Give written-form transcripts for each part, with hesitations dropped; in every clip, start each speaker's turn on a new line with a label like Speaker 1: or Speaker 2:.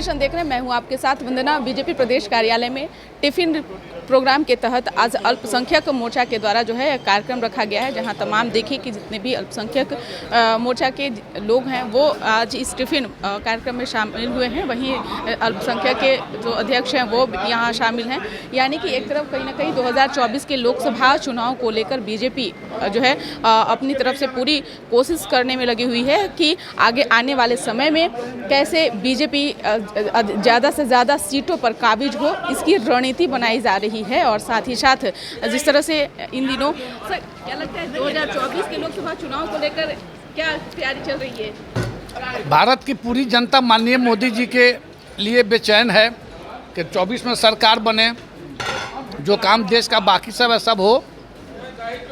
Speaker 1: Nation देख रहे हैं, मैं हूं आपके साथ वंदना। बीजेपी प्रदेश कार्यालय में टिफिन प्रोग्राम के तहत आज अल्पसंख्यक मोर्चा के द्वारा जो है कार्यक्रम रखा गया है, जहां तमाम देखिए कि जितने भी अल्पसंख्यक मोर्चा के लोग हैं वो आज इस टिफिन कार्यक्रम में शामिल हुए हैं। वहीं अल्पसंख्यक के जो अध्यक्ष हैं वो यहाँ शामिल हैं। यानी कि एक तरफ कहीं ना कहीं 2024 के लोकसभा चुनाव को लेकर बीजेपी जो है अपनी तरफ से पूरी कोशिश करने में लगी हुई है कि आगे आने वाले समय में कैसे बीजेपी ज़्यादा से ज़्यादा सीटों पर काबिज हो, इसकी रणनीति बनाई जा रही है। और साथ ही साथ जिस तरह से इन दिनों सर क्या लगता है 2024 के लोकसभा चुनाव को लेकर क्या तैयारी चल रही है?
Speaker 2: भारत की पूरी जनता माननीय मोदी जी के लिए बेचैन है कि 24 में सरकार बने, जो काम देश का बाकी सब है सब हो।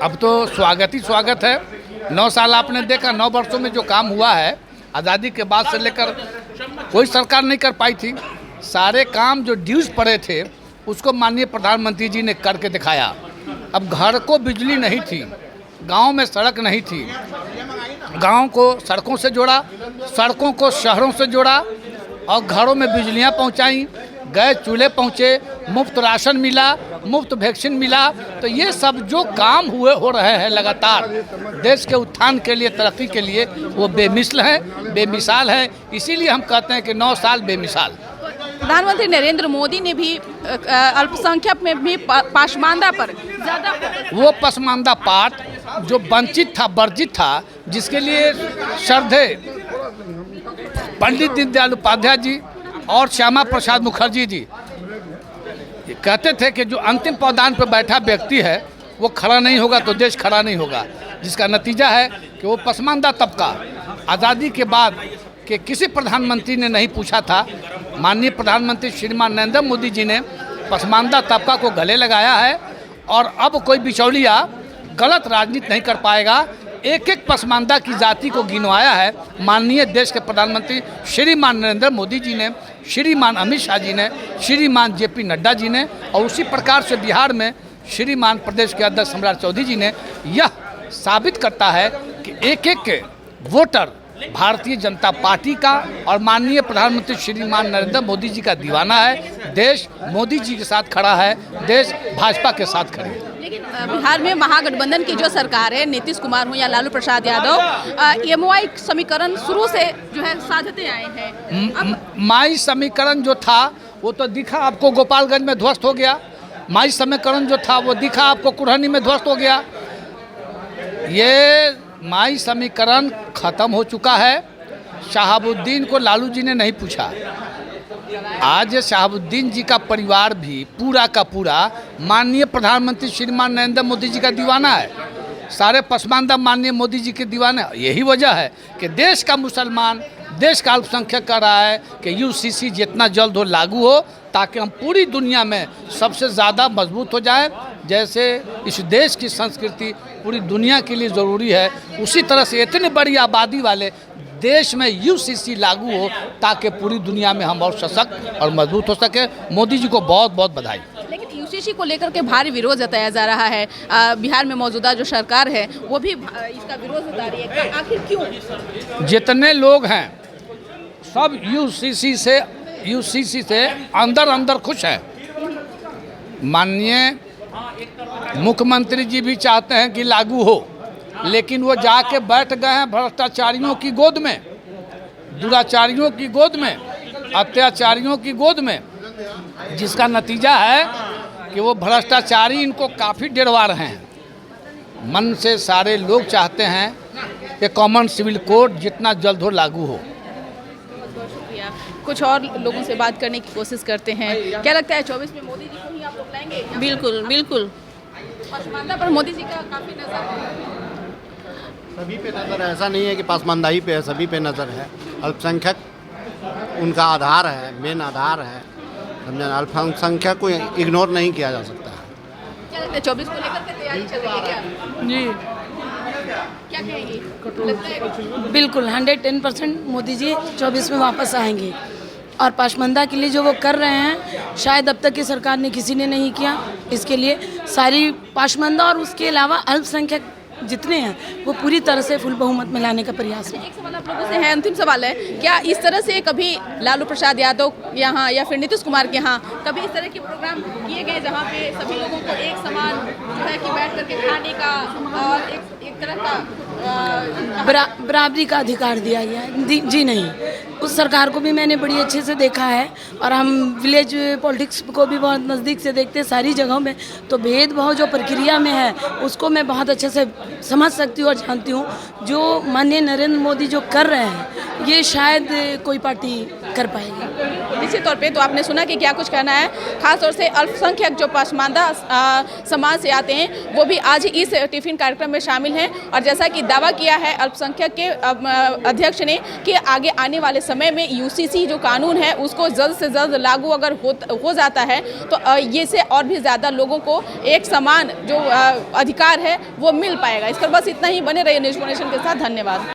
Speaker 2: अब तो स्वागत ही स्वागत है। 9 साल आपने देखा, 9 वर्षों में जो काम हुआ है आज़ादी के बाद से लेकर कोई सरकार नहीं कर पाई थी। सारे काम जो ड्यूज पड़े थे उसको माननीय प्रधानमंत्री जी ने करके दिखाया। अब घर को बिजली नहीं थी, गांव में सड़क नहीं थी, गांव को सड़कों से जोड़ा, सड़कों को शहरों से जोड़ा और घरों में बिजलियां पहुंचाई, गैस चूल्हे पहुंचे, मुफ्त राशन मिला, मुफ्त वैक्सीन मिला। तो ये सब जो काम हो रहे हैं लगातार देश के उत्थान के लिए, तरक्की के लिए, वो बेमिसाल हैं, बेमिसाल हैं। इसीलिए हम कहते हैं कि 9 साल बेमिसाल।
Speaker 1: प्रधानमंत्री नरेंद्र मोदी ने भी अल्पसंख्यक में भी पासमानदा पर ज़्यादा
Speaker 2: वो पसमानदा पाठ जो वंचित था, वर्जित था, जिसके लिए श्रद्धेय पंडित दीनदयाल उपाध्याय जी और श्यामा प्रसाद मुखर्जी जी कहते थे कि जो अंतिम पावदान पर बैठा व्यक्ति है वो खड़ा नहीं होगा तो देश खड़ा नहीं होगा। जिसका नतीजा है कि वो पसमानदा तबका आज़ादी के बाद के किसी प्रधानमंत्री ने नहीं पूछा था। माननीय प्रधानमंत्री श्रीमान नरेंद्र मोदी जी ने पसमानदा तबका को गले लगाया है और अब कोई बिचौलिया गलत राजनीति नहीं कर पाएगा। एक एक पसमानदा की जाति को गिनवाया है माननीय देश के प्रधानमंत्री श्रीमान नरेंद्र मोदी जी ने, श्रीमान अमित शाह जी ने, श्रीमान JP नड्डा जी ने, और उसी प्रकार से बिहार में श्रीमान प्रदेश के अध्यक्ष सम्राट चौधरी जी ने। यह साबित करता है कि एक एक वोटर भारतीय जनता पार्टी का और माननीय प्रधानमंत्री श्रीमान नरेंद्र मोदी जी का दीवाना है। देश मोदी जी के साथ खड़ा है, देश भाजपा के साथ खड़ी है।
Speaker 1: लेकिन बिहार में महागठबंधन की जो सरकार है, नीतीश कुमार हो या लालू प्रसाद यादव, MOI समीकरण शुरू से जो है साधते आए हैं।
Speaker 2: माई समीकरण जो था वो तो दिखा आपको गोपालगंज में ध्वस्त हो गया। माई समीकरण जो था वो दिखा आपको कुरहनी में ध्वस्त हो गया। ये माई समीकरण खत्म हो चुका है। शहाबुद्दीन को लालू जी ने नहीं पूछा। आज शहाबुद्दीन जी का परिवार भी पूरा का पूरा माननीय प्रधानमंत्री श्रीमान नरेंद्र मोदी जी का दीवाना है। सारे पसमानदा माननीय मोदी जी के दीवाने। यही वजह है कि देश का मुसलमान, देश का अल्पसंख्यक कर रहा है कि UCC जितना जल्द हो लागू हो, ताकि हम पूरी दुनिया में सबसे ज़्यादा मजबूत हो जाएं। जैसे इस देश की संस्कृति पूरी दुनिया के लिए ज़रूरी है, उसी तरह से इतनी बड़ी आबादी वाले देश में UCC लागू हो ताकि पूरी दुनिया में हम और सशक्त और मजबूत हो सके। मोदी जी को बहुत बहुत बधाई।
Speaker 1: लेकिन UCC को लेकर के भारी विरोध जताया जा रहा है। बिहार में मौजूदा जो सरकार है वो भी इसका विरोध जता रही है। आखिर क्यों?
Speaker 2: जितने लोग हैं सब UCC से अंदर अंदर खुश हैं। माननीय मुख्यमंत्री जी भी चाहते हैं कि लागू हो, लेकिन वो जाके बैठ गए हैं भ्रष्टाचारियों की गोद में, दुराचारियों की गोद में, अत्याचारियों की गोद में, जिसका नतीजा है कि वो भ्रष्टाचारी इनको काफ़ी डरवा रहे हैं। मन से सारे लोग चाहते हैं कि कॉमन सिविल कोड जितना जल्द हो लागू हो।
Speaker 1: कुछ और लोगों से बात करने की कोशिश करते हैं। क्या लगता है 24 में मोदी जी को ही आप लोग लाएंगे?
Speaker 3: बिल्कुल बिल्कुल।
Speaker 1: पसमानदा पर मोदी जी का काफ़ी नजर है।
Speaker 4: सभी पे नज़र है, ऐसा नहीं है कि पासमानदा ही पे है, सभी पे नज़र है। अल्पसंख्यक उनका आधार है, मेन आधार है, समझे। अल्पसंख्यक को इग्नोर नहीं किया जा सकता है।
Speaker 1: क्या लगता है 24 को लेकर के तैयारी चल रही है क्या?
Speaker 3: जी
Speaker 1: क्या कहेंगी?
Speaker 3: बिल्कुल 110% मोदी जी 24 में वापस आएंगे। और पासमानदा के लिए जो वो कर रहे हैं शायद अब तक की सरकार ने किसी ने नहीं किया। इसके लिए सारी पासमानदा और उसके अलावा अल्पसंख्यक जितने हैं वो पूरी तरह से फुल बहुमत में लाने का प्रयास है।
Speaker 1: एक सवाल आप लोगों से है, अंतिम सवाल है, क्या इस तरह से कभी लालू प्रसाद यादव यहाँ या फिर नीतीश कुमार के यहाँ कभी इस तरह के प्रोग्राम किए गए जहाँ पे सभी लोगों को एक समान जो है कि बैठ करके खाने का और एक तरह का
Speaker 3: बराबरी का अधिकार दिया गया है? जी नहीं, उस सरकार को भी मैंने बड़ी अच्छे से देखा है और हम विलेज पॉलिटिक्स को भी बहुत नज़दीक से देखते हैं सारी जगहों में, तो भेदभाव जो प्रक्रिया में है उसको मैं बहुत अच्छे से समझ सकती हूँ और जानती हूँ। जो माननीय नरेंद्र मोदी जो कर रहे हैं ये शायद कोई पार्टी कर पाएगी।
Speaker 1: निश्चित तौर पे तो आपने सुना कि क्या कुछ कहना है, खासतौर से अल्पसंख्यक जो पसमानदा समाज से आते हैं वो भी आज इस टिफिन कार्यक्रम में शामिल हैं और जैसा कि दावा किया है अल्पसंख्यक के अध्यक्ष ने कि आगे आने वाले समय में यूसीसी जो कानून है उसको जल्द से जल्द लागू अगर हो जाता है तो ये से और भी ज़्यादा लोगों को एक समान जो अधिकार है वो मिल पाएगा। इस पर बस इतना ही, बने रहिए न्यूज़ नेशन के साथ। धन्यवाद।